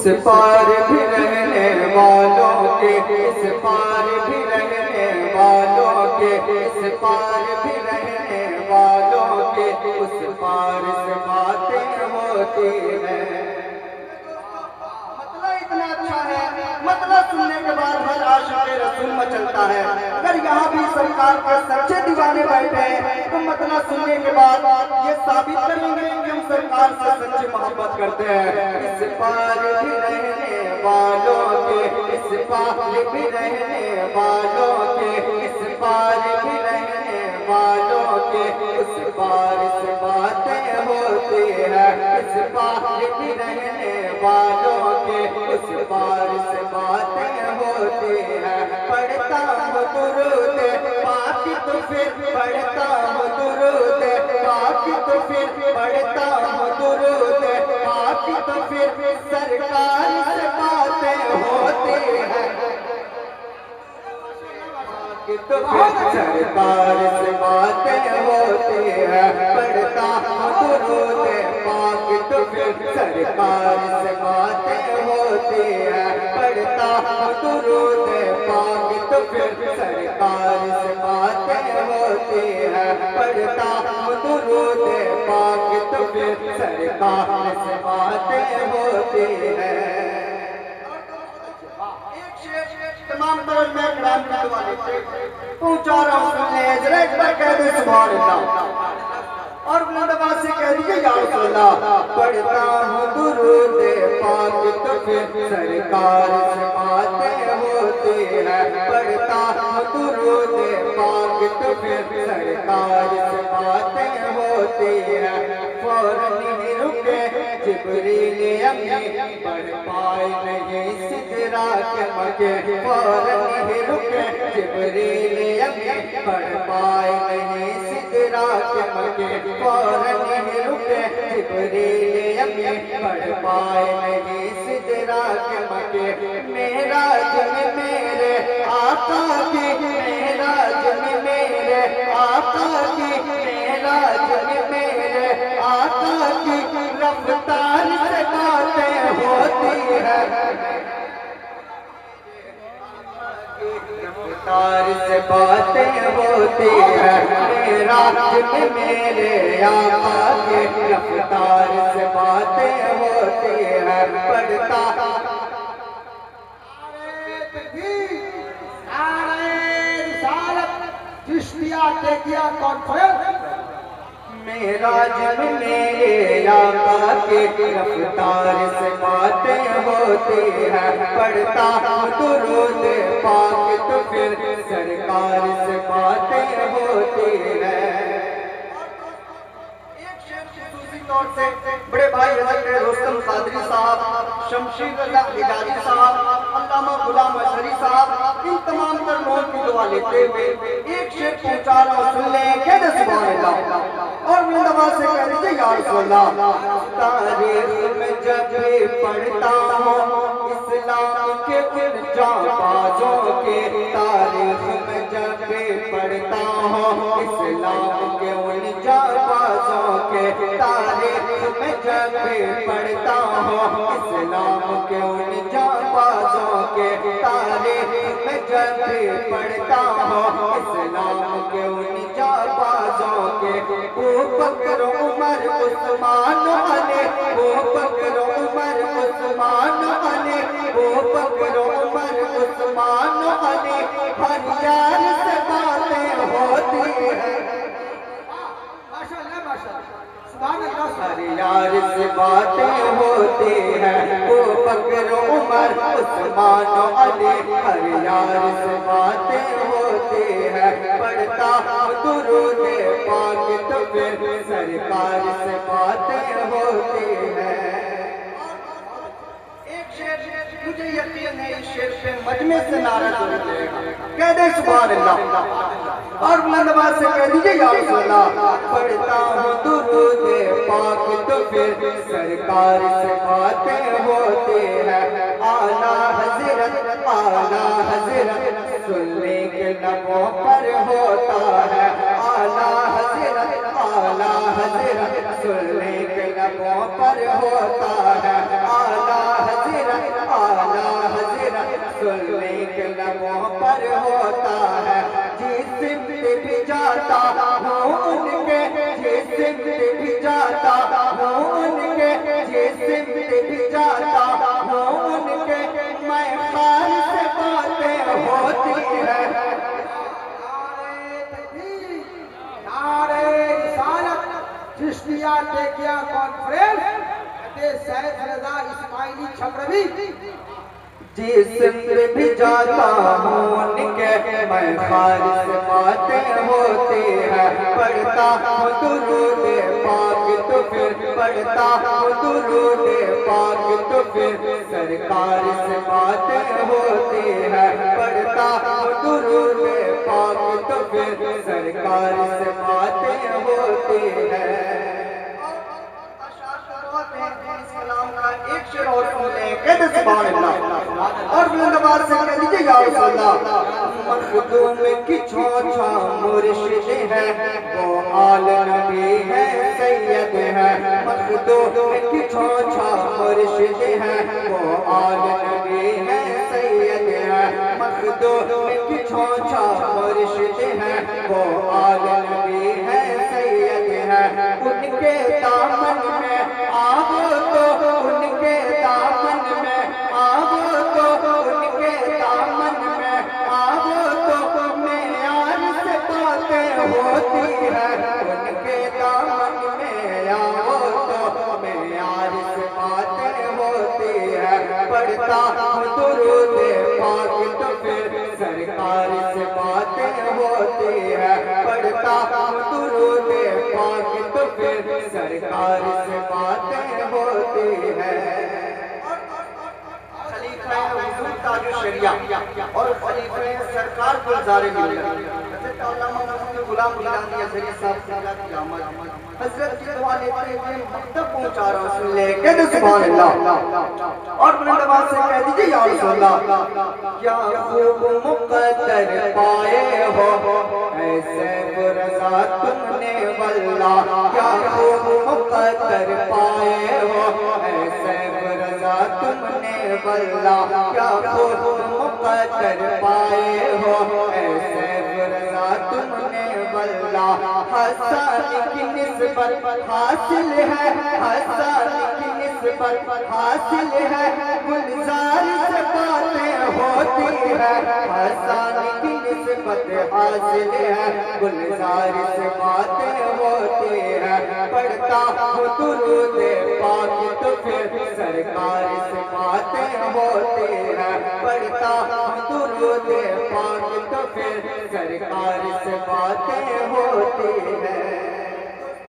اس پار بھی رہنے والوں کے، اس پار بھی رہنے والوں کے، اس پار بھی رہنے والوں کے، اس پار سے باتیں ہوتی ہیں۔ مطلب اتنا اچھا ہے، مطلب سننے کے بعد ہر عاشق رسول مچلتا ہے۔ اگر یہاں بھی سرکار کے سچے دیوانے بیٹھے ہیں تو مطلب سننے کے بعد یہ ثابت کریں گے کہ ہم سرکار سے سچی محبت کرتے ہیں۔ اس پار بھی رہنے والوں کے، اس پار بھی رہنے والوں کے، اس پار بھی رہنے والوں کے، اس پار سے باتیں ہوتی ہیں۔ اس پار بھی رہنے والوں کے، اس پار سے باتیں ہوتی ہیں۔ پڑھتا ہوں درود پاک تو پھر پڑھتا ہوں درود پاک تو پھر پڑھتا ہوں درود پاک تو پھر سرکار سے باتیں ہوتی ہیں۔ تو پھر سرکار سے باتیں ہوتی ہیں۔ پڑھتا ہوں درود پاک تو پھر سرکار سے باتیں ہوتی ہیں۔ پڑھتا ہوں درود پاک تو پھر سرکار سے باتیں ہوتی ہیں۔ پڑھتا ہوں درود پاک تو پھر سرکار سے باتیں ہوتی ہیں۔ تمام طرح میں اکرام کی دعا لیتے پہنچا رہا ہوں سننے ذرا ایک بار کہہ دیں سبحان اللہ، اور بلند آواز سے کہہ دیجئے یا رسول اللہ۔ پڑھتا ہوں درود پاک تو پھر سرکار سے باتیں ہوتی ہیں۔ پڑھتا ہوں درود پاک تو پھر سرکار سے باتیں ہوتی ہیں۔ فوراً ہی رکے جبریل امین، پڑھ پائے نہیں سدرا کے مکے۔ فوراً ہی رکے جبریل امین، پڑھ پائے نہیں سدرا کے مکے۔ فوراً ہی رکے جبریل امین، پڑھ پائے نہیں سدرا کے مکے۔ معراج میں میرے آقا کی، معراج میں میرے آقا کی، معراج میں میرے آقا کی رفتار سے باتیں ہوتی ہیں۔ رفتار سے باتیں ہوتی ہیں۔ معراج میں میرے آقا کی رفتار سے باتیں ہوتی ہیں۔ پڑھتا معراج میں میرے آقا کی رفتار سے باتیں ہوتی ہیں۔ پڑھتا ہوں درود پاک تو پھر سرکار سے باتیں ہوتی ہیں۔ طور سے بڑے بھائی حضرت رستم قادری صاحب، شمشیر اللہ حجازی صاحب، علامہ غلام اشعری صاحب، ان تمام تر لوگوں کی دعا لیتے ہوئے ایک شعر پہنچا رہا ہوں، سن لیں، کہہ دیں سبحان اللہ، اور بلند آواز سے کہہ دیجئے یا رسول اللہ۔ تاریخ میں جب پڑھتا ہوں اسلام کے ان جانبازوں کے، تاریخ میں جب پڑھتا ہوں اسلام کے ان جانبازوں کے، تاریخ میں جب پڑھتا ہوں اسلام کے ان جانبازوں کے، تاریخ میں جب پڑھتا ہوں اسلام کے ان جانبازوں کے۔ ابو بکر عمر عثمان علی، ابو بکر عمر عثمان علی، ابو بکر عمر عثمان علی، ہر یار سے باتیں ہوتی ہیں۔ ہر یار سے باتیں ہوتی ہیں۔ ابو بکر عمر عثمان علی، ہر یار سے باتیں ہوتی ہیں۔ پڑھتا ہوں درود پاک تو پھر سرکار سے باتیں ہوتی ہیں۔ مجھے یقین ہے اس شعر پہ مجمع سے نعرہ ضرور دے گا، کہہ دیں سبحان اللہ، اور بلند آواز سے کہہ دیجئے یا رسول اللہ۔ پڑھتا ہوں درود پاک تو پھر سرکار سے باتیں ہوتی ہیں۔ اعلیٰ حضرت، اعلیٰ حضرت سننے کے لبوں پر ہوتا ہے۔ اعلیٰ حضرت، اعلیٰ حضرت سننے کے لبوں پر ہوتا ہے۔ اعلیٰ حضرت جاتا ہوں ان کے جسم بھی جاتا ہوں ان کے جسم بھی جاتا ہوں ان کے میں خال سے باتیں ہوتی ہے چشتیہ ٹیکیا کانفرنس سید رضا اسماعیلی چھپروی جسم بھی جاتا ہوں ان کے میں خال سے باتیں ہوتی ہے پڑھتا ہوں درود پاک تو پھر پڑھتا ہوں درود پاک تو پھر سرکار سے باتیں ہوتی ہے پڑھتا ہوں درود پاک تو پھر سرکار سے باتیں ہوتی ہے ایک شعر اور سن لیں کہتے سبحان اللہ اور بلند آواز سے کہہ دیجئے یا رسول اللہ مخدوم کی چھوچھا مرشد ہے وہ آل نبی ہے سید ہے مخدوم کی چھوچھا مرشد ہے وہ آل نبی ہے سید ہے مخدوم کی چھوچھا مرشد ہے وہ آل نبی ہے سید ہے ان کے دامن میں آو تو ان کے دامن میں آو تو ان کے دامن میں آو تو معیار سے باتیں ہوتی ہے ان کے دامن میں آو تو معیار سے باتیں ہوتی ہے پڑھتا ہوں درود پاک تو پھر سرکار سے باتیں ہوتی ہے پڑھتا ہوں درود پاک تو پھر سرکار سے باتیں ہوتی ہے خلیفہ حضور تاج الشریعہ اور خلیفہ سرکار گلزار ملت حضرت علامہ محمد غلام میلانی اظہری صاحب کی آمد حضرت کی دعا لیتے ہوئے مکتب پہنچا رہا ہوں سن لے کہہ دے سبحان اللہ اور بلند آواز سے کہہ دیجئے یا رسول اللہ کیا خوب مقدر پائے ہو ایسے برزا تم نے واللہ کیا خوب مقدر پائے ہو ایسے برزا تم نے واللہ کیا خوب مقدر پائے ہو ایسے برزا تم نے واللہ حسن کی نسبت حاصل ہے حسن کی نسبت حاصل ہے گلزار سے باتیں ہوتی ہے حسن کی نسبت حاصل ہے گلزار سے باتیں ہوتی ہے پڑھتا ہوں درود پاک تو پھر سرکار سے باتیں ہوتی ہے پڑھتا ہوں درود پاک تو پھر سرکار سے باتیں ہوتی ہے